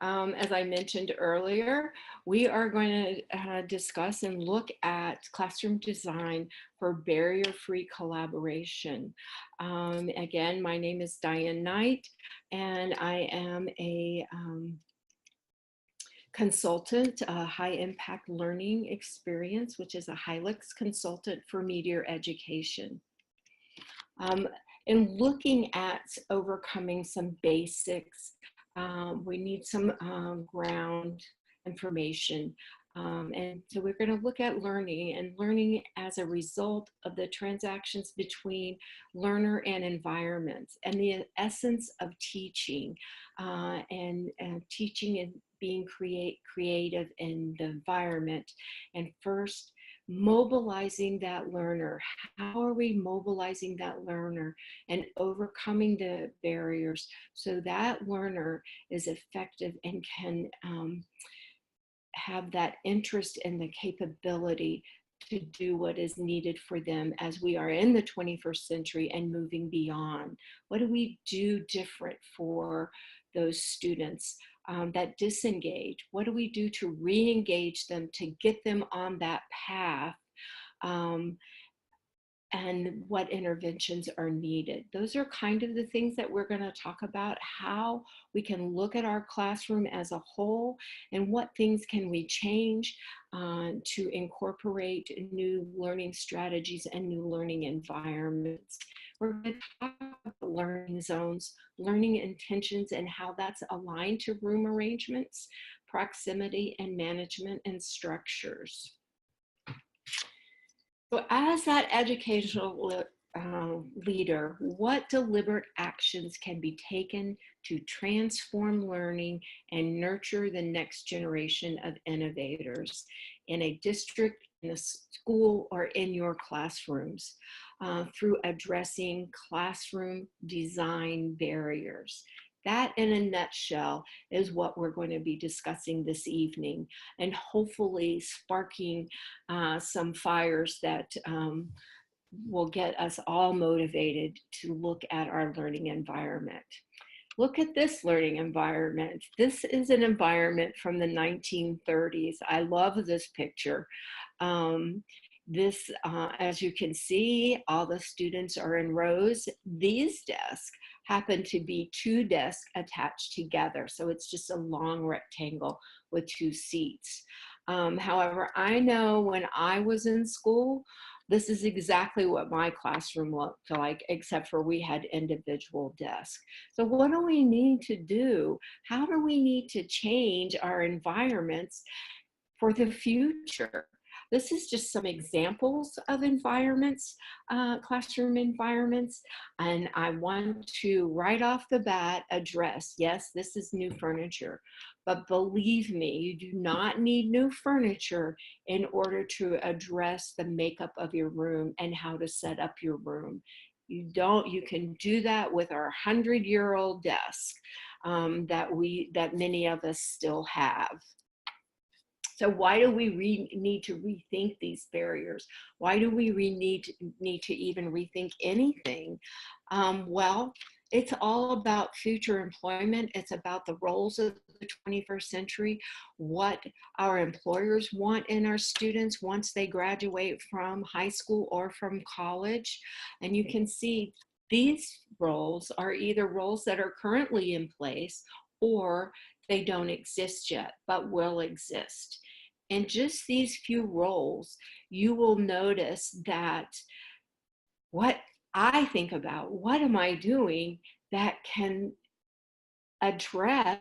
As I mentioned earlier, we are going to discuss and look at classroom design for barrier-free collaboration. Again, my name is Diane Knight, and I am a consultant, high impact learning experience, which is a HILEX consultant for media education. In looking at overcoming some basics, we need some ground information. And so we're going to look at learning and learning as a result of the transactions between learner and environment and the essence of teaching and teaching and being creative in the environment. And first, mobilizing that learner. How are we mobilizing that learner and overcoming the barriers so that learner is effective and can have that interest and the capability to do what is needed for them as we are in the 21st century and moving beyond? What do we do different for those students that disengage? What do we do to re-engage them, to get them on that path? And what interventions are needed. Those are kind of the things that we're going to talk about, how we can look at our classroom as a whole and what things can we change to incorporate new learning strategies and new learning environments. We're going to talk about learning zones, learning intentions, and how that's aligned to room arrangements, proximity, and management and structures. So as that educational leader, what deliberate actions can be taken to transform learning and nurture the next generation of innovators in a district, in a school, or in your classrooms through addressing classroom design barriers? That, in a nutshell, is what we're going to be discussing this evening, and hopefully sparking some fires that will get us all motivated to look at our learning environment. Look at this learning environment. This is an environment from the 1930s. I love this picture. As you can see, all the students are in rows. These desks happen to be two desks attached together. So it's just a long rectangle with two seats. However, I know when I was in school, this is exactly what my classroom looked like, except for we had individual desks. So what do we need to do? How do we need to change our environments for the future? This is just some examples of environments, classroom environments, and I want to right off the bat address, yes, this is new furniture, but believe me, you do not need new furniture in order to address the makeup of your room and how to set up your room. You can do that with our 100-year-old desk that many of us still have. So why do we need to rethink these barriers? Why do we need to even rethink anything? Well, it's all about future employment. It's about the roles of the 21st century, what our employers want in our students once they graduate from high school or from college. And you can see these roles are either roles that are currently in place or they don't exist yet, but will exist. And just these few roles, you will notice that what I think about, what am I doing that can address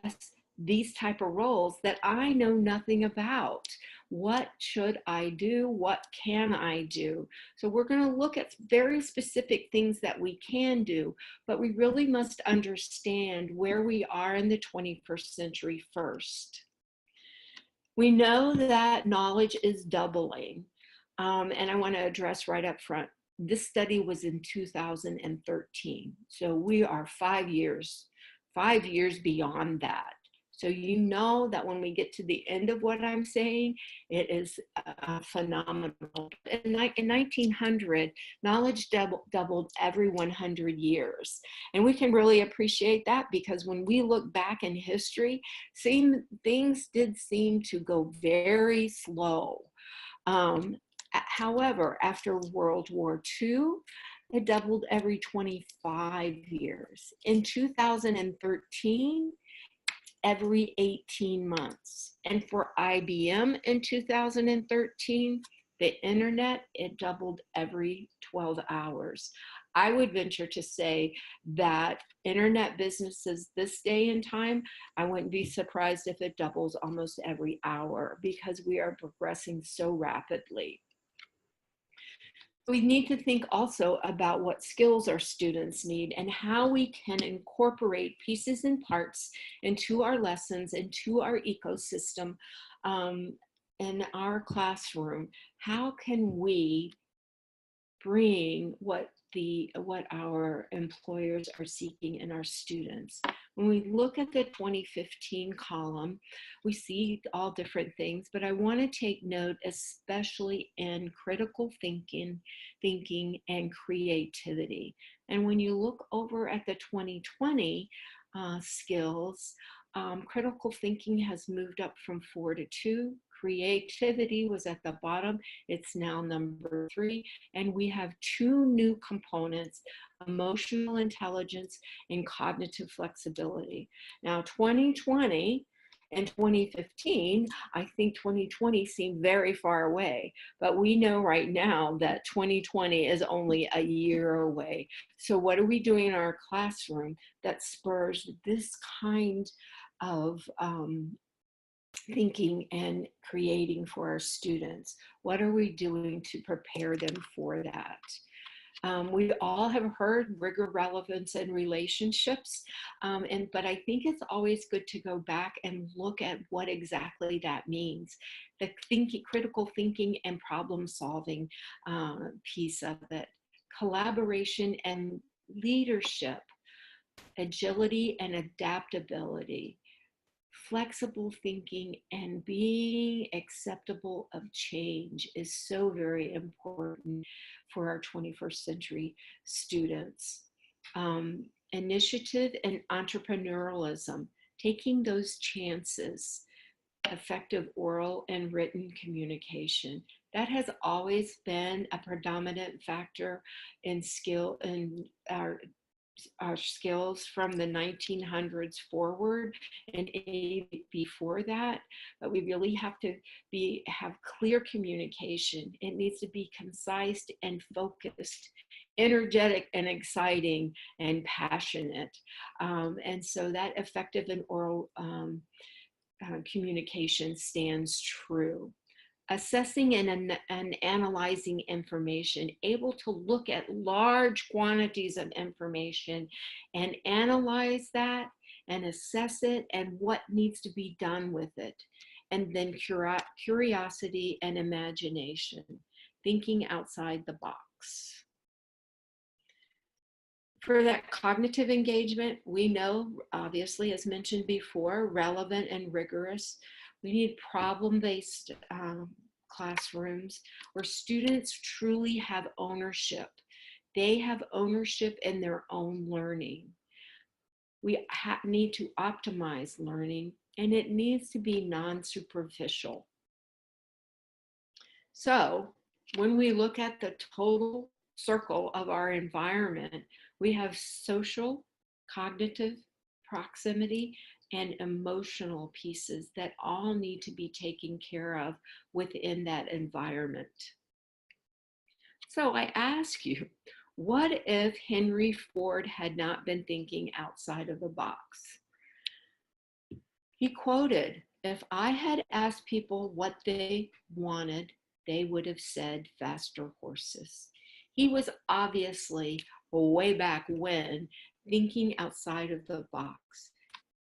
these type of roles that I know nothing about? What should I do? What can I do? So we're going to look at very specific things that we can do, but we really must understand where we are in the 21st century first. We know that knowledge is doubling, and I want to address right up front. This study was in 2013, so we are 5 years beyond that. So you know that when we get to the end of what I'm saying, it is phenomenal. In 1900, knowledge doubled every 100 years. And we can really appreciate that because when we look back in history, things did seem to go very slow. However, after World War II, it doubled every 25 years. In 2013, every 18 months. And for IBM in 2013, the internet, it doubled every 12 hours. I would venture to say that internet businesses this day and time, I wouldn't be surprised if it doubles almost every hour because we are progressing so rapidly. We need to think also about what skills our students need and how we can incorporate pieces and parts into our lessons, into our ecosystem, in our classroom. How can we bring what our employers are seeking in our students? When we look at the 2015 column, we see all different things, but I want to take note especially in critical thinking and creativity. And when you look over at the 2020 skills, critical thinking has moved up from 4 to 2. Creativity was at the bottom. It's now number 3. And we have 2 new components, emotional intelligence and cognitive flexibility. Now, 2020 and 2015, I think 2020 seemed very far away, but we know right now that 2020 is only a year away. So what are we doing in our classroom that spurs this kind of thinking and creating for our students? What are we doing to prepare them for that? We all have heard rigor, relevance, and relationships, but I think it's always good to go back and look at what exactly that means. The critical thinking and problem solving piece of it, collaboration and leadership, agility and adaptability, flexible thinking and being acceptable of change is so very important for our 21st century students. Initiative and entrepreneurialism, taking those chances, effective oral and written communication. That has always been a predominant factor in skill in our skills from the 1900s forward and before that, but we really have to have clear communication. It needs to be concise and focused, energetic and exciting and passionate. And so that effective and oral communication stands true. Assessing and analyzing information, able to look at large quantities of information and analyze that and assess it and what needs to be done with it. And then curiosity and imagination, thinking outside the box. For that cognitive engagement, we know, obviously, as mentioned before, relevant and rigorous. We need problem-based classrooms where students truly have ownership. They have ownership in their own learning. We need to optimize learning, and it needs to be non-superficial. So when we look at the total circle of our environment, we have social, cognitive, proximity, and emotional pieces that all need to be taken care of within that environment. So I ask you, what if Henry Ford had not been thinking outside of the box? He quoted, "If I had asked people what they wanted, they would have said faster horses." He was obviously way back when thinking outside of the box.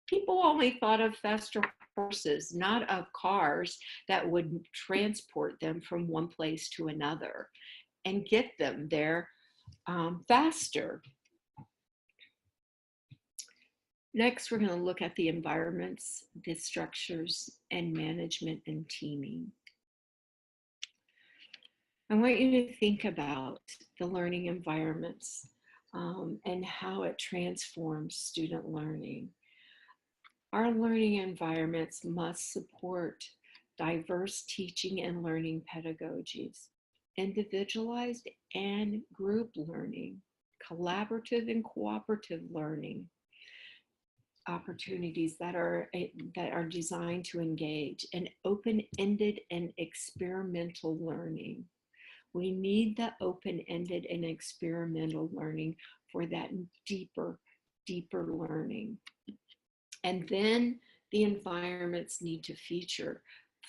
People only thought of faster horses, not of cars that would transport them from one place to another and get them there faster. Next, we're going to look at the environments, the structures, and management and teaming. I want you to think about the learning environments and how it transforms student learning. Our learning environments must support diverse teaching and learning pedagogies, individualized and group learning, collaborative and cooperative learning opportunities that are designed to engage, and open-ended and experimental learning. We need the open-ended and experimental learning for that deeper learning. And then the environments need to feature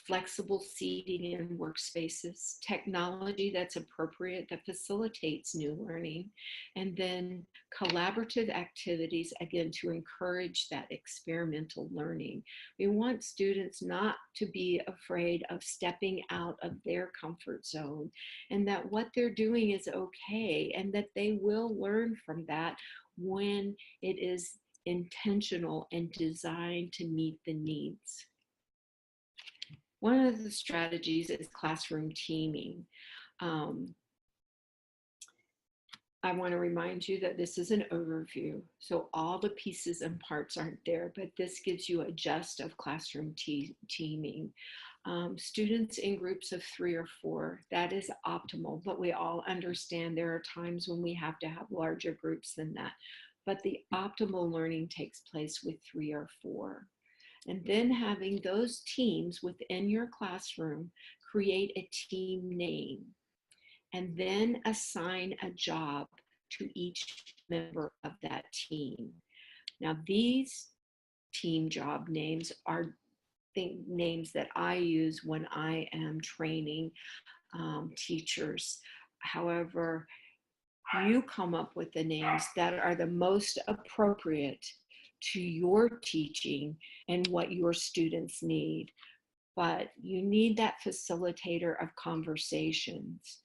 flexible seating and workspaces, technology that's appropriate that facilitates new learning, and then collaborative activities, again, to encourage that experimental learning. We want students not to be afraid of stepping out of their comfort zone, and that what they're doing is okay, and that they will learn from that when it is intentional and designed to meet the needs. One of the strategies is classroom teaming. I want to remind you that this is an overview, so all the pieces and parts aren't there, but this gives you a gist of classroom teaming. Students in groups of 3 or 4, that is optimal, but we all understand there are times when we have to have larger groups than that. But the optimal learning takes place with 3 or 4. And then having those teams within your classroom create a team name, and then assign a job to each member of that team. Now, these team job names are names that I use when I am training teachers. However, you come up with the names that are the most appropriate to your teaching and what your students need. But you need that facilitator of conversations.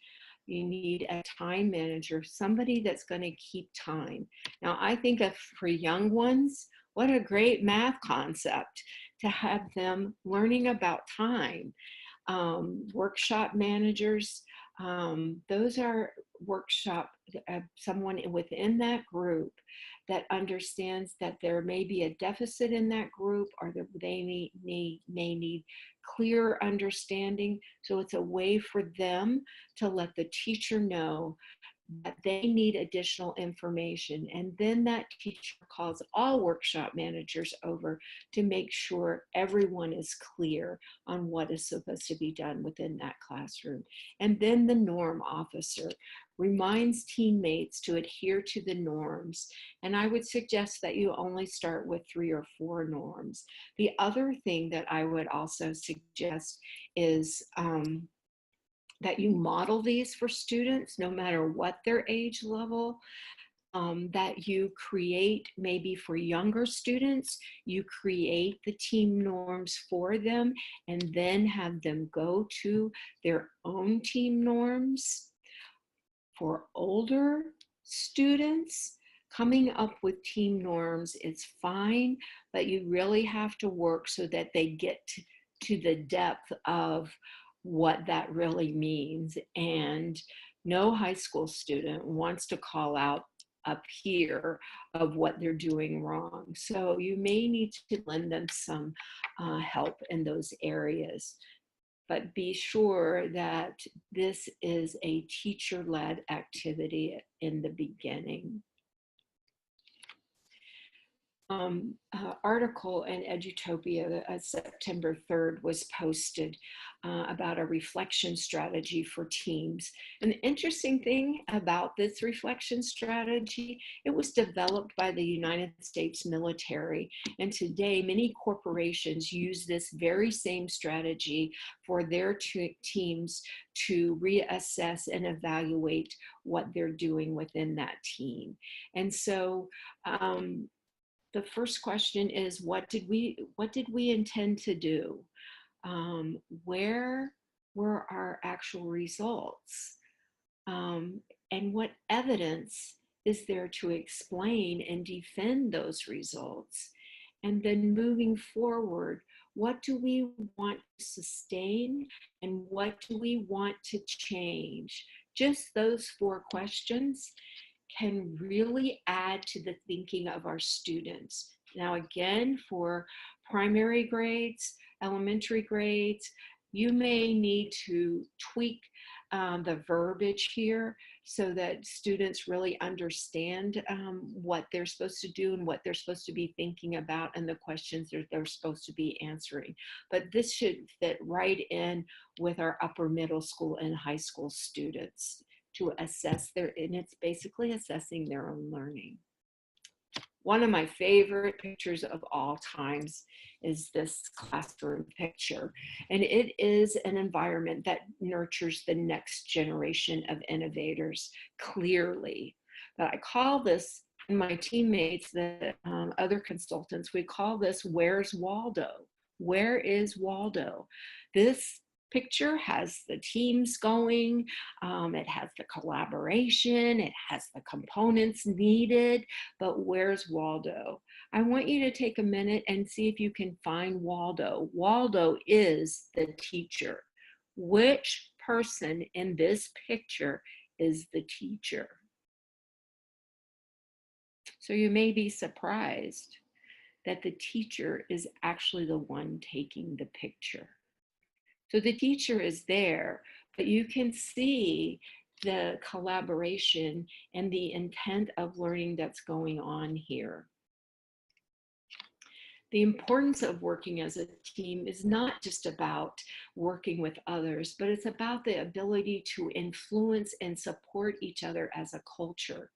You need a time manager, somebody that's going to keep time. Now, I think that for young ones, what a great math concept to have them learning about time. Workshop managers, those are someone within that group that understands that there may be a deficit in that group, or that they may need clear understanding. So it's a way for them to let the teacher know that they need additional information. And then that teacher calls all workshop managers over to make sure everyone is clear on what is supposed to be done within that classroom. And then the norm officer reminds teammates to adhere to the norms. And I would suggest that you only start with 3 or 4 norms. The other thing that I would also suggest is that you model these for students, no matter what their age level, that you create, maybe for younger students, you create the team norms for them and then have them go to their own team norms. For older students, coming up with team norms is fine, but you really have to work so that they get to the depth of what that really means. And no high school student wants to call out a peer of what they're doing wrong. So you may need to lend them some help in those areas. But be sure that this is a teacher-led activity in the beginning. Article in Edutopia, September 3rd, was posted about a reflection strategy for teams. An interesting thing about this reflection strategy, it was developed by the United States military, and today many corporations use this very same strategy for their teams to reassess and evaluate what they're doing within that team. And so the first question is, what did we intend to do? Where were our actual results? And what evidence is there to explain and defend those results. And then moving forward, what do we want to sustain and what do we want to change? Just those 4 questions can really add to the thinking of our students. Now, again, for primary grades, elementary grades, you may need to tweak the verbiage here so that students really understand what they're supposed to do and what they're supposed to be thinking about and the questions that they're supposed to be answering. But this should fit right in with our upper middle school and high school students to assess and it's basically assessing their own learning. One of my favorite pictures of all times is this classroom picture. And it is an environment that nurtures the next generation of innovators clearly. But I call this, and my teammates, the other consultants, we call this, where's Waldo? Where is Waldo? This picture has the teams going, it has the collaboration, it has the components needed, but where's Waldo? I want you to take a minute and see if you can find Waldo. Waldo is the teacher. Which person in this picture is the teacher? So you may be surprised that the teacher is actually the one taking the picture. So the teacher is there, but you can see the collaboration and the intent of learning that's going on here. The importance of working as a team is not just about working with others, but it's about the ability to influence and support each other as a culture.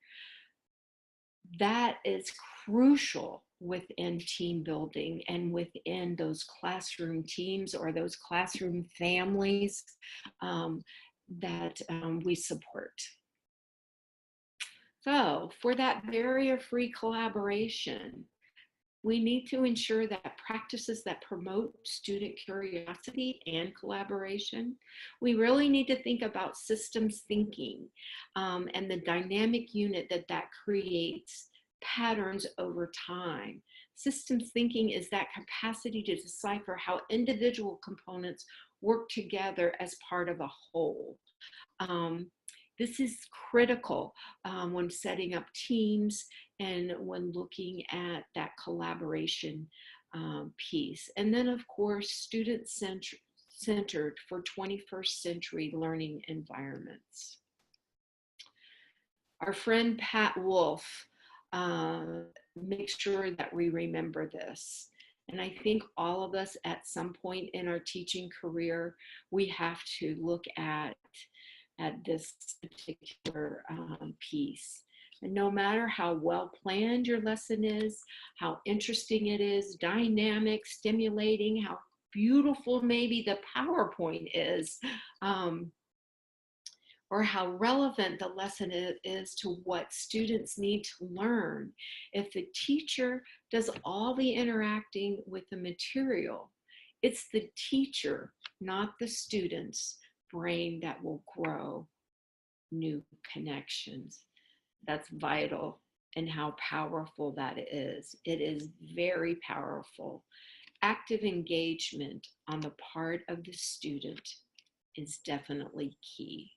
That is crucial within team building and within those classroom teams or those classroom families that we support. So for that barrier-free collaboration, we need to ensure that practices that promote student curiosity and collaboration. We really need to think about systems thinking and the dynamic unit that creates patterns over time. Systems thinking is that capacity to decipher how individual components work together as part of a whole. This is critical when setting up teams and when looking at that collaboration piece. And then, of course, student-centered for 21st century learning environments. Our friend Pat Wolf makes sure that we remember this. And I think all of us at some point in our teaching career, we have to look at this particular piece. And no matter how well planned your lesson is, how interesting it is, dynamic, stimulating, how beautiful maybe the PowerPoint is, or how relevant the lesson is to what students need to learn, if the teacher does all the interacting with the material, it's the teacher, not the student's brain that will grow new connections. That's vital and how powerful that is. It is very powerful. Active engagement on the part of the student is definitely key.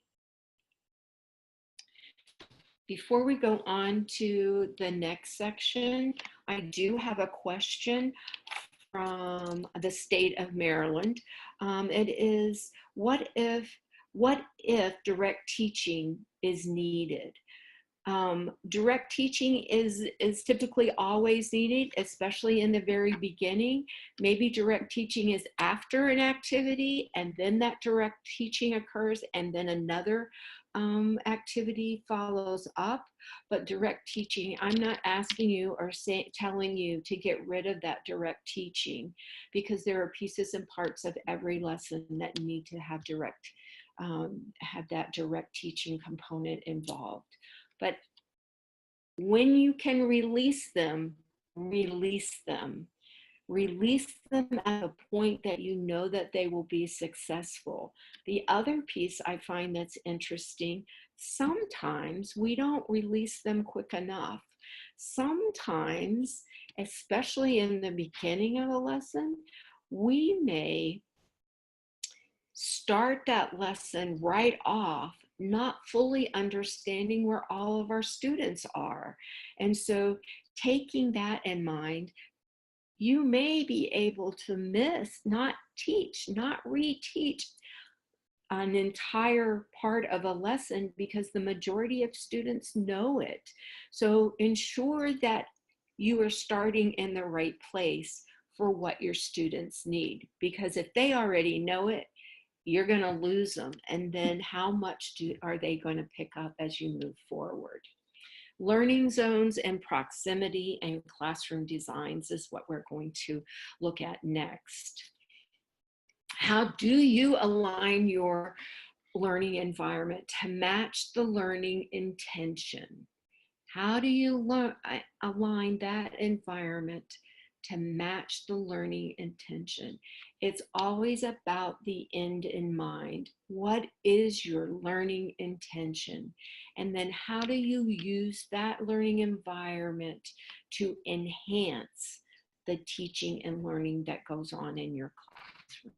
Before we go on to the next section, I do have a question from the state of Maryland. It is, what if direct teaching is needed? Direct teaching is typically always needed, especially in the very beginning. Maybe direct teaching is after an activity and then that direct teaching occurs and then another activity follows up. But direct teaching, I'm not asking you or telling you to get rid of that direct teaching, because there are pieces and parts of every lesson that need to have that direct teaching component involved. But when you can release them, release them. Release them at a point that you know that they will be successful. The other piece I find that's interesting, sometimes we don't release them quick enough. Sometimes, especially in the beginning of a lesson, we may start that lesson right off, not fully understanding where all of our students are. And so taking that in mind, you may be able to miss, not teach, not reteach an entire part of a lesson because the majority of students know it. So ensure that you are starting in the right place for what your students need, because if they already know it, you're going to lose them. And then how much are they going to pick up as you move forward? Learning zones and proximity and classroom designs is what we're going to look at next. How do you align your learning environment to match the learning intention? How do you align that environment to match the learning intention? It's always about the end in mind. What is your learning intention? And then how do you use that learning environment to enhance the teaching and learning that goes on in your classroom?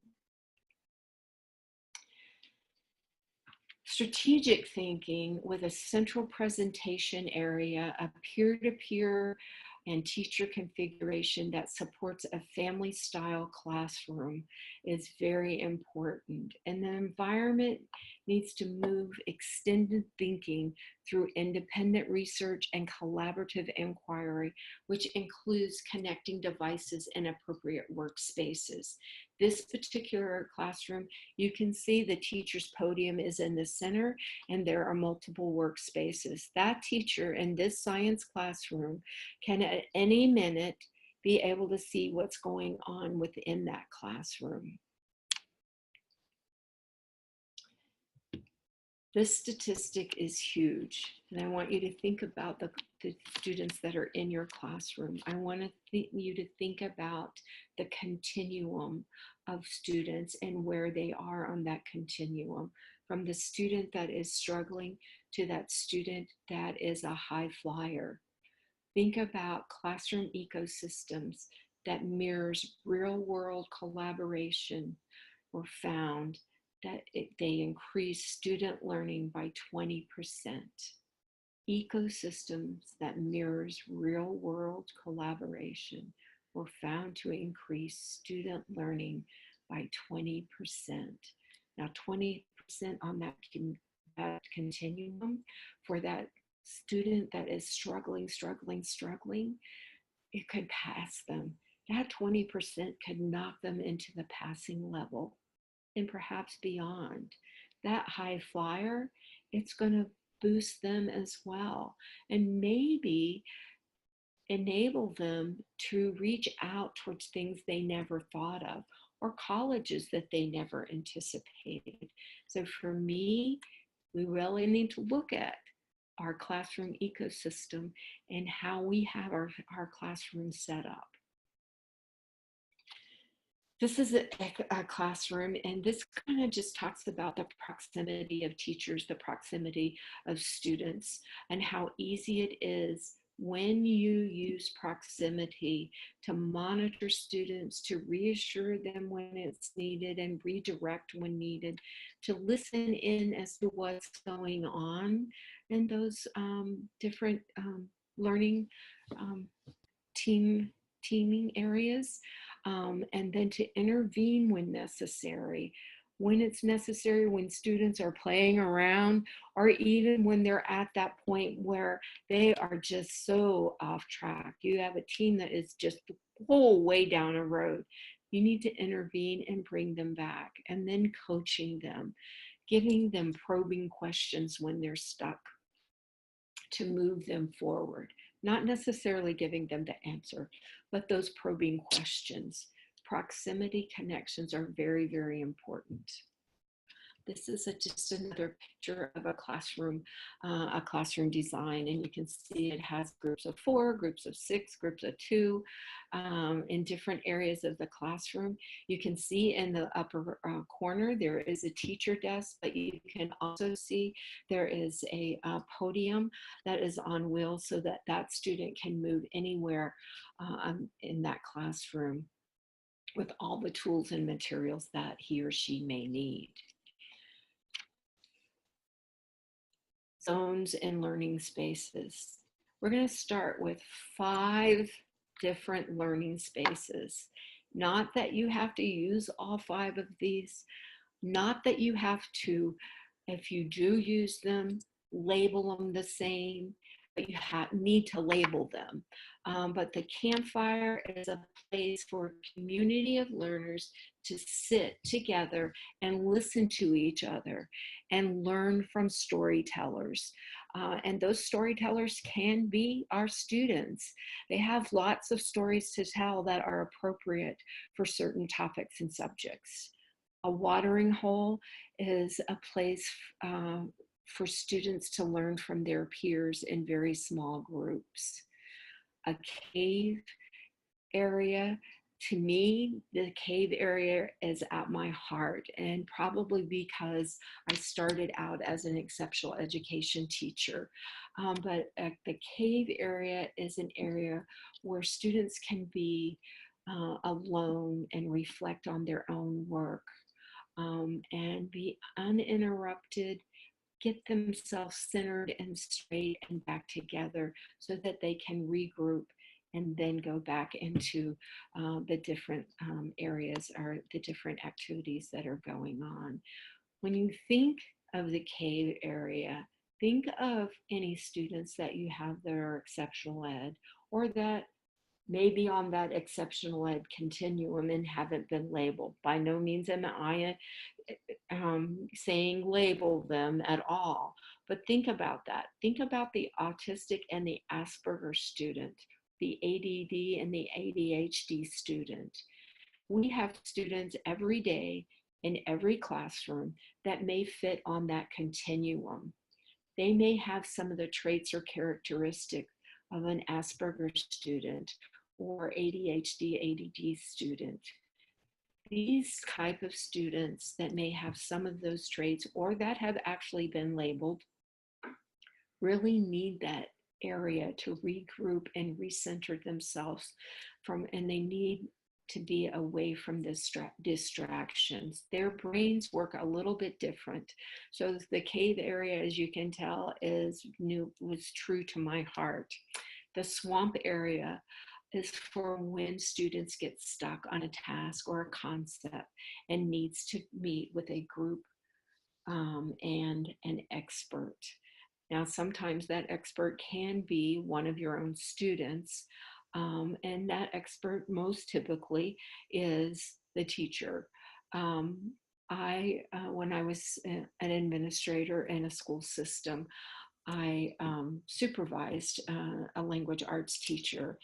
Strategic thinking with a central presentation area, a peer-to-peer and teacher configuration that supports a family style classroom is very important. And the environment needs to move extended thinking through independent research and collaborative inquiry, which includes connecting devices in appropriate workspaces. This particular classroom, you can see the teacher's podium is in the center and there are multiple workspaces. That teacher in this science classroom can at any minute be able to see what's going on within that classroom. This statistic is huge, and I want you to think about the students that are in your classroom. I want you to think about the continuum of students and where they are on that continuum, from the student that is struggling to that student that is a high flyer. Think about classroom ecosystems that mirrors real-world collaboration were found that they increase student learning by 20%. Ecosystems that mirrors real-world collaboration were found to increase student learning by 20%. Now, 20% on that continuum for that student that is struggling, it could pass them. That 20% could knock them into the passing level and perhaps beyond. That high flyer, it's going to boost them as well, and maybe enable them to reach out towards things they never thought of or colleges that they never anticipated. So for me, we really need to look at our classroom ecosystem and how we have our classroom set up. This is a classroom, and this kind of just talks about the proximity of teachers, the proximity of students, and how easy it is when you use proximity to monitor students, to reassure them when it's needed and redirect when needed, to listen in as to what's going on in those different learning teaming areas. And then to intervene when necessary. When it's necessary, when students are playing around, or even when they're at that point where they are just so off track. You have a team that is just the whole way down a road. You need to intervene and bring them back, and then coaching them, giving them probing questions when they're stuck to move them forward. Not necessarily giving them the answer, but those probing questions. Proximity connections are very, very important. This is just another picture of a classroom design, and you can see it has groups of 4, groups of 6, groups of 2 in different areas of the classroom. You can see in the upper corner there is a teacher desk, but you can also see there is a podium that is on wheels so that that student can move anywhere in that classroom with all the tools and materials that he or she may need. Zones and learning spaces. We're going to start with 5 different learning spaces. Not that you have to use all 5 of these, not that you have to, if you do use them, label them the same, but you need to label them. But the campfire is a place for a community of learners to sit together and listen to each other and learn from storytellers. And those storytellers can be our students. They have lots of stories to tell that are appropriate for certain topics and subjects. A watering hole is a place for students to learn from their peers in very small groups. A cave area, to me, the cave area is at my heart, and probably because I started out as an exceptional education teacher. But the cave area is an area where students can be alone and reflect on their own work. And be uninterrupted, get themselves centered and straight and back together so that they can regroup and then go back into the different areas or the different activities that are going on. When you think of the cave area, think of any students that you have that are exceptional ed or that maybe on that exceptional ed continuum and haven't been labeled. By no means am I saying label them at all, but think about that. Think about the autistic and the Asperger student, the ADD and the ADHD student. We have students every day in every classroom that may fit on that continuum. They may have some of the traits or characteristics of an Asperger student or ADHD, ADD student. These type of students that may have some of those traits or that have actually been labeled really need that area to regroup and recenter themselves from, and they need to be away from distractions. Their brains work a little bit different. So the cave area, as you can tell, was true to my heart. The swamp area is for when students get stuck on a task or a concept and needs to meet with a group and an expert. Now, sometimes that expert can be one of your own students, and that expert most typically is the teacher. When I was an administrator in a school system, I supervised a language arts teacher,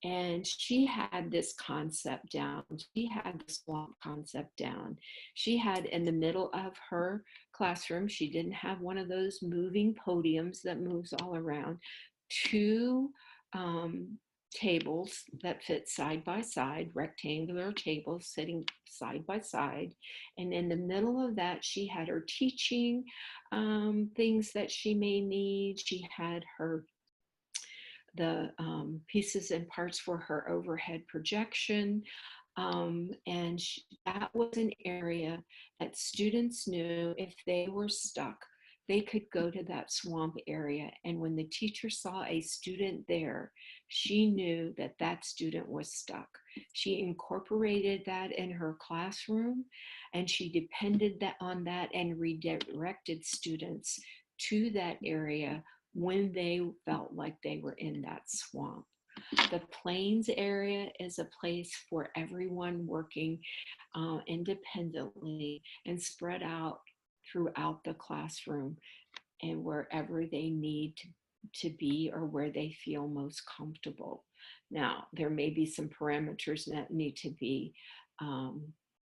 and she had this concept down. She had the swamp concept down. She had in the middle of her classroom, she didn't have one of those moving podiums that moves all around, 2 tables that fit side by side, rectangular tables sitting side by side. And in the middle of that, she had her teaching things that she may need. She had the pieces and parts for her overhead projection. And that was an area that students knew if they were stuck, they could go to that swamp area. And when the teacher saw a student there, she knew that that student was stuck. She incorporated that in her classroom, and she depended on that and redirected students to that area when they felt like they were in that swamp. The plains area is a place for everyone working independently and spread out throughout the classroom and wherever they need to be or where they feel most comfortable. Now, there may be some parameters that need to be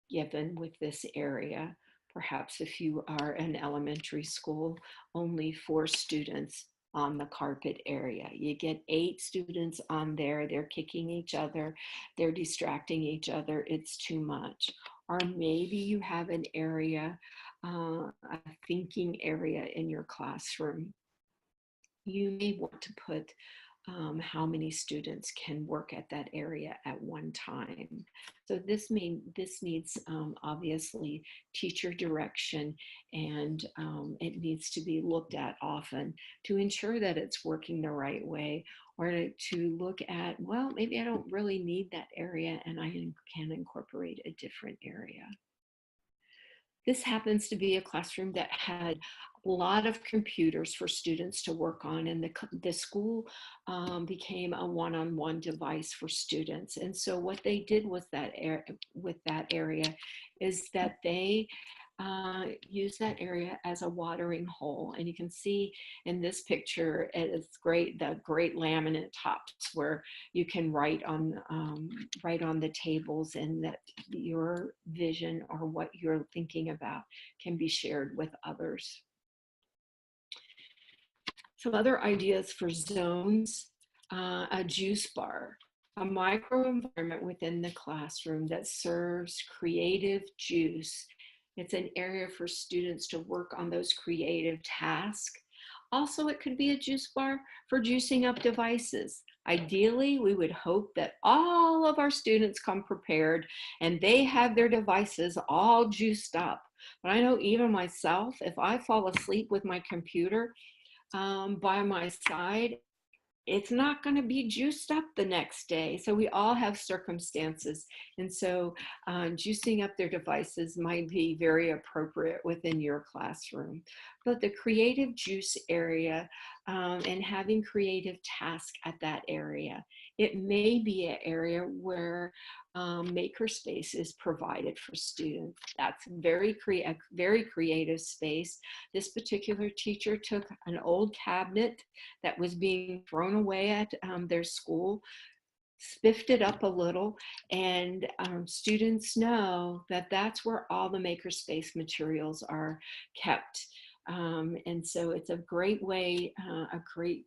given with this area, Perhaps if you are an elementary school, only 4 students on the carpet area. You get 8 students on there, they're kicking each other, they're distracting each other, it's too much. Or maybe you have an area, a thinking area in your classroom. You may want to put how many students can work at that area at one time. So this needs obviously teacher direction, and it needs to be looked at often to ensure that it's working the right way, or to look at, well, maybe I don't really need that area and I can incorporate a different area. This happens to be a classroom that had a lot of computers for students to work on, and the school became a one-on-one device for students. And so what they did with that area is that they use that area as a watering hole. And you can see in this picture, it's great, the great laminate tops where you can write on the tables, and that your vision or what you're thinking about can be shared with others. Some other ideas for zones: a juice bar, a microenvironment within the classroom that serves creative juice. It's an area for students to work on those creative tasks. Also, it could be a juice bar for juicing up devices. Ideally, we would hope that all of our students come prepared and they have their devices all juiced up. But I know even myself, if I fall asleep with my computer by my side, it's not going to be juiced up the next day. So we all have circumstances. And so juicing up their devices might be very appropriate within your classroom. But the creative juice area and having creative tasks at that area, it may be an area where makerspace is provided for students. That's very creative space. This particular teacher took an old cabinet that was being thrown away at their school, spiffed it up a little, and students know that that's where all the makerspace materials are kept. And so it's a great way, a great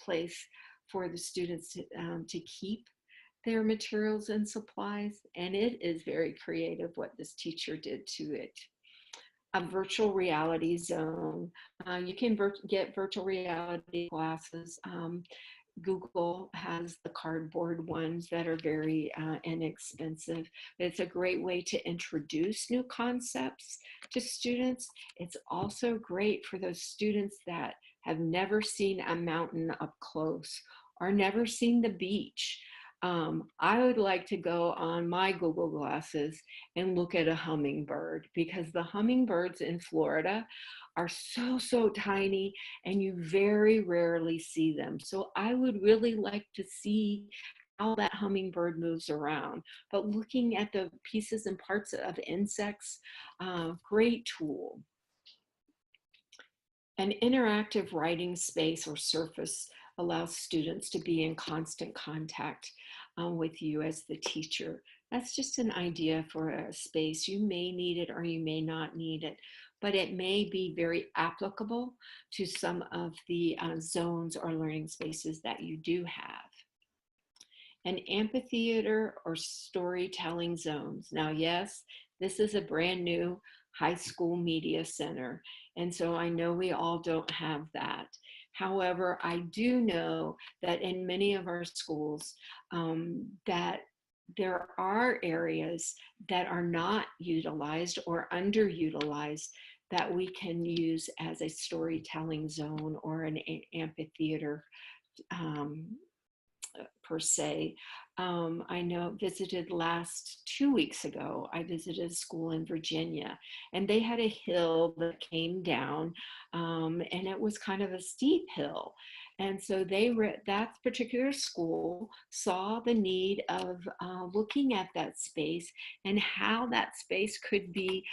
place for the students to keep their materials and supplies. And it is very creative what this teacher did to it. A virtual reality zone. You can get virtual reality glasses. Google has the cardboard ones that are very inexpensive. It's a great way to introduce new concepts to students. It's also great for those students that have never seen a mountain up close or never seen the beach. I would like to go on my Google glasses and look at a hummingbird, because the hummingbirds in Florida are so tiny and you very rarely see them. So I would really like to see how that hummingbird moves around. But looking at the pieces and parts of insects, great tool. An interactive writing space or surface allows students to be in constant contact with you as the teacher. That's just an idea for a space. You may need it or you may not need it, but it may be very applicable to some of the zones or learning spaces that you do have. An amphitheater or storytelling zones. Now, yes, this is a brand new high school media center, and so I know we all don't have that. However, I do know that in many of our schools that there are areas that are not utilized or underutilized that we can use as a storytelling zone or an amphitheater per se. I know visited last 2 weeks ago, I visited a school in Virginia, and they had a hill that came down, and it was kind of a steep hill. And so that particular school saw the need of looking at that space and how that space could be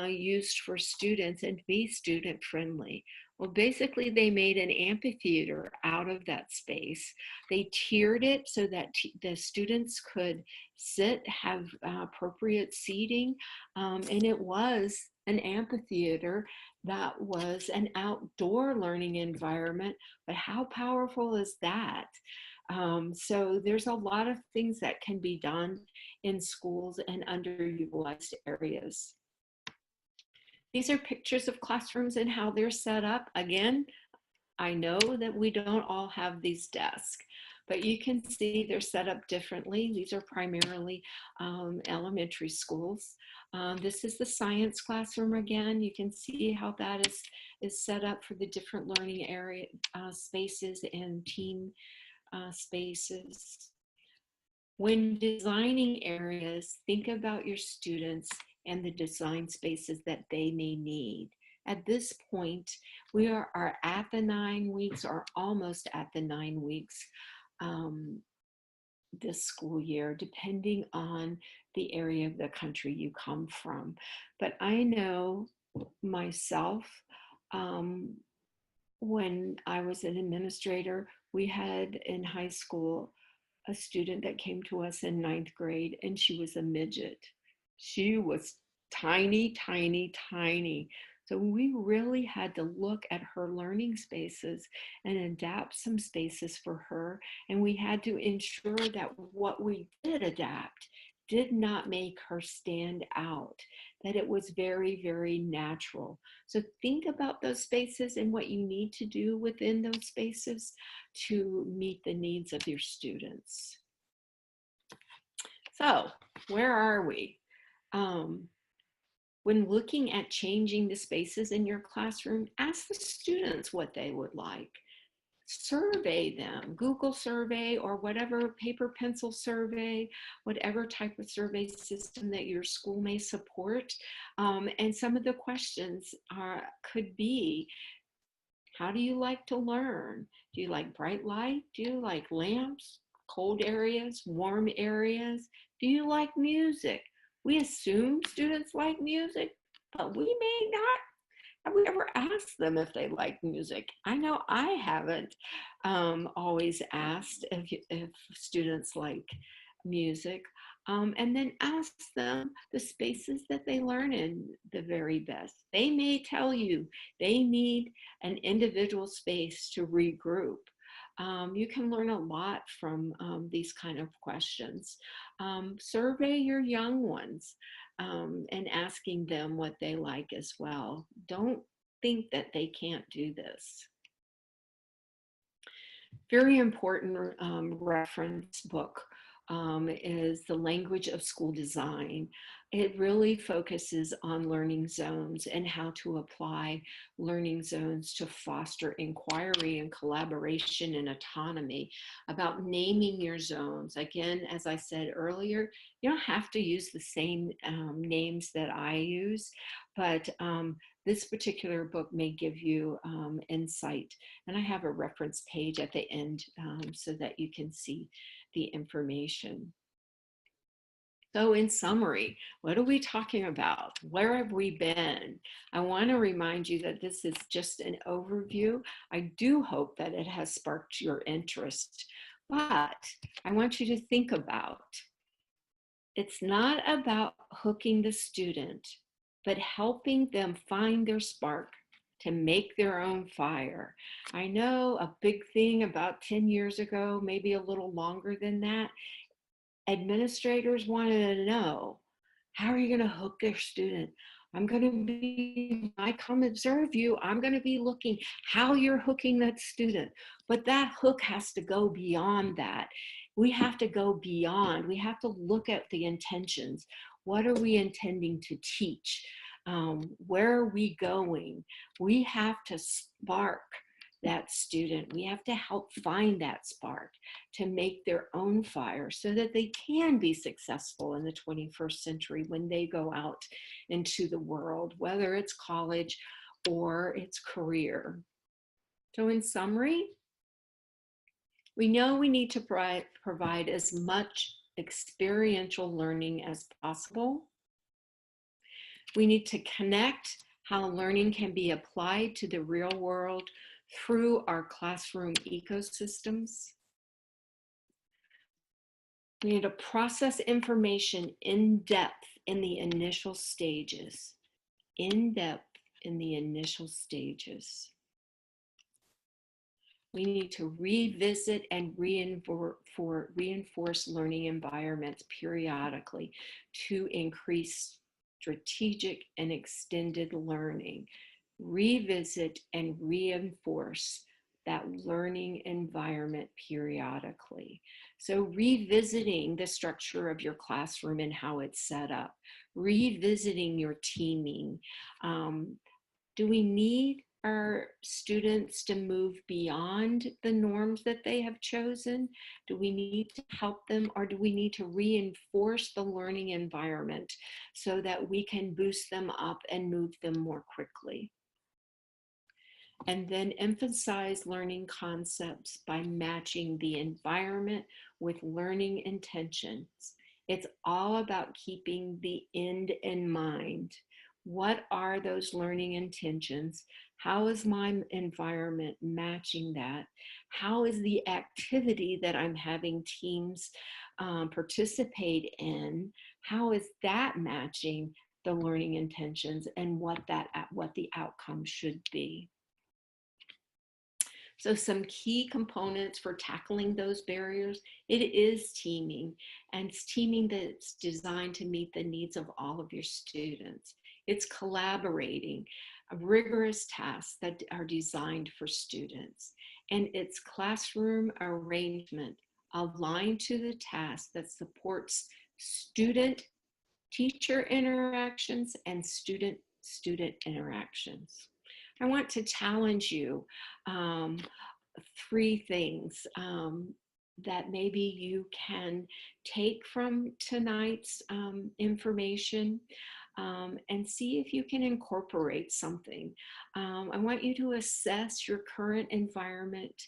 used for students and be student friendly. Well, basically, they made an amphitheater out of that space. They tiered it so that the students could sit, have appropriate seating, and it was an amphitheater that was an outdoor learning environment, but how powerful is that? So there's a lot of things that can be done in schools and underutilized areas. These are pictures of classrooms and how they're set up. Again, I know that we don't all have these desks, but you can see they're set up differently. These are primarily elementary schools. This is the science classroom again. You can see how that is set up for the different learning area spaces and team spaces. When designing areas, think about your students and the design spaces that they may need. At this point, we are at the 9 weeks or almost at the 9 weeks this school year, depending on the area of the country you come from. But I know myself, when I was an administrator, we had in high school a student that came to us in 9th grade, and she was a midget. She was tiny, tiny, tiny. So we really had to look at her learning spaces and adapt some spaces for her. And we had to ensure that what we did adapt did not make her stand out, that it was very, very natural. So think about those spaces and what you need to do within those spaces to meet the needs of your students. So where are we? When looking at changing the spaces in your classroom, ask the students what they would like. Survey them, Google survey or whatever, paper pencil survey, whatever type of survey system that your school may support. And some of the questions could be, how do you like to learn? Do you like bright light? Do you like lamps, cold areas, warm areas? Do you like music? We assume students like music, but we may not. Have we ever asked them if they like music? I know I haven't always asked if students like music. And then ask them the spaces that they learn in the very best. They may tell you they need an individual space to regroup. You can learn a lot from these kind of questions. Survey your young ones and asking them what they like as well. Don't think that they can't do this. Very important reference book is The Language of School Design. It really focuses on learning zones and how to apply learning zones to foster inquiry and collaboration and autonomy, about naming your zones. Again, as I said earlier, you don't have to use the same names that I use, but this particular book may give you insight. And I have a reference page at the end so that you can see the information. So in summary, what are we talking about? Where have we been? I want to remind you that this is just an overview. I do hope that it has sparked your interest, but I want you to think about, it's not about hooking the student, but helping them find their spark to make their own fire. I know a big thing about 10 years ago, maybe a little longer than that, administrators wanted to know, how are you going to hook their student? When I come observe you, I'm going to be looking how you're hooking that student. But that hook has to go beyond that. We have to go beyond. We have to look at the intentions. What are we intending to teach? Where are we going? We have to spark that student. We have to help find that spark to make their own fire so that they can be successful in the 21st century when they go out into the world, whether it's college or it's career. So in summary, we know we need to provide as much experiential learning as possible. We need to connect how learning can be applied to the real world through our classroom ecosystems. We need to process information in depth in the initial stages. in depth in the initial stages. We need to revisit and reinforce learning environments periodically to increase strategic and extended learning. Revisit and reinforce that learning environment periodically. So revisiting the structure of your classroom and how it's set up, revisiting your teaming. Do we need our students to move beyond the norms that they have chosen? Do we need to help them, or do we need to reinforce the learning environment so that we can boost them up and move them more quickly? And then emphasize learning concepts by matching the environment with learning intentions. It's all about keeping the end in mind. What are those learning intentions? How is my environment matching that? How is the activity that I'm having teams participate in? How is that matching the learning intentions and what the outcome should be? So some key components for tackling those barriers, it is teaming, and it's teaming that's designed to meet the needs of all of your students. It's collaborating, rigorous tasks that are designed for students, and it's classroom arrangement aligned to the task that supports student-teacher interactions and student-student interactions. I want to challenge you 3 things that maybe you can take from tonight's information and see if you can incorporate something. I want you to assess your current environment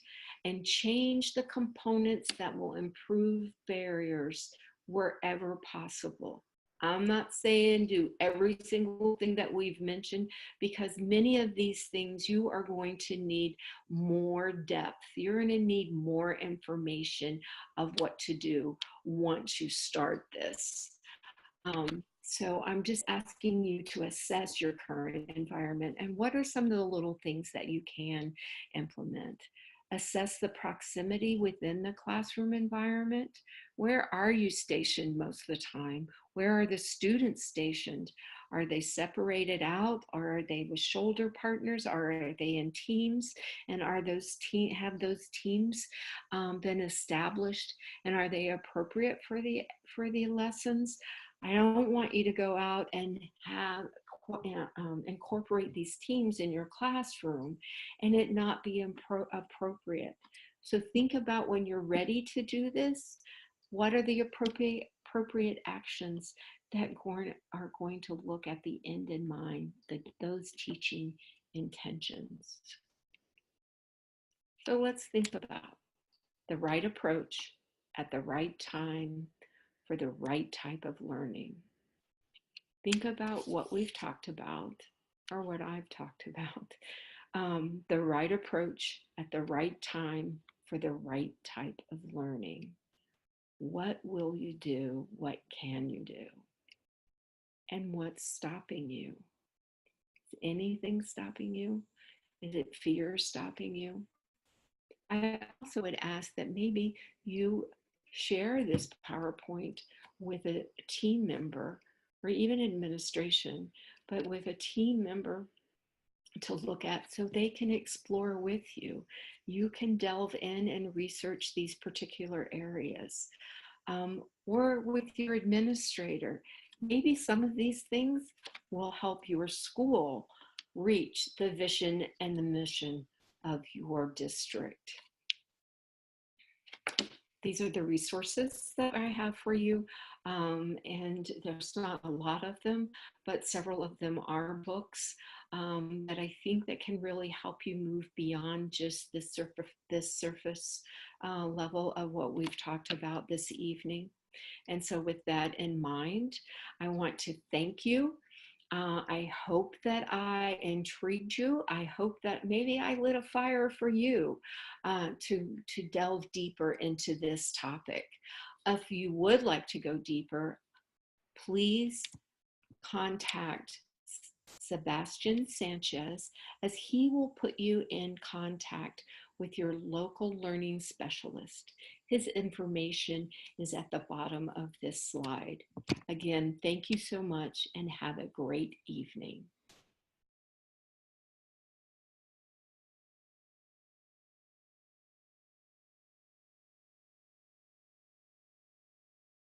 and change the components that will improve barriers wherever possible. I'm not saying do every single thing that we've mentioned, because many of these things you are going to need more depth. You're going to need more information of what to do once you start this. So I'm just asking you to assess your current environment and what are some of the little things that you can implement. Assess the proximity within the classroom environment. Where are you stationed most of the time? Where are the students stationed? Are they separated out, or are they with shoulder partners, or are they in teams? And are those have those teams been established? And are they appropriate for the lessons? I don't want you to go out and have incorporate these teams in your classroom and it not be appropriate. So think about when you're ready to do this, what are the appropriate actions that are going to look at the end in mind, those teaching intentions. So let's think about the right approach at the right time for the right type of learning. Think about what we've talked about, or what I've talked about. The right approach at the right time for the right type of learning. What will you do? What can you do? And what's stopping you? Is anything stopping you? Is it fear stopping you? I also would ask that maybe you share this PowerPoint with a team member or even administration, but with a team member to look at so they can explore with you. You can delve in and research these particular areas. Or with your administrator. Maybe some of these things will help your school reach the vision and the mission of your district. These are the resources that I have for you, and there's not a lot of them, but several of them are books that I think that can really help you move beyond just this surface level of what we've talked about this evening. And so with that in mind, I want to thank you. I hope that I intrigued you. I hope that maybe I lit a fire for you to delve deeper into this topic. If you would like to go deeper, please contact Sebastian Sanchez, as he will put you in contact with your local learning specialist. His information is at the bottom of this slide. Again, thank you so much and have a great evening.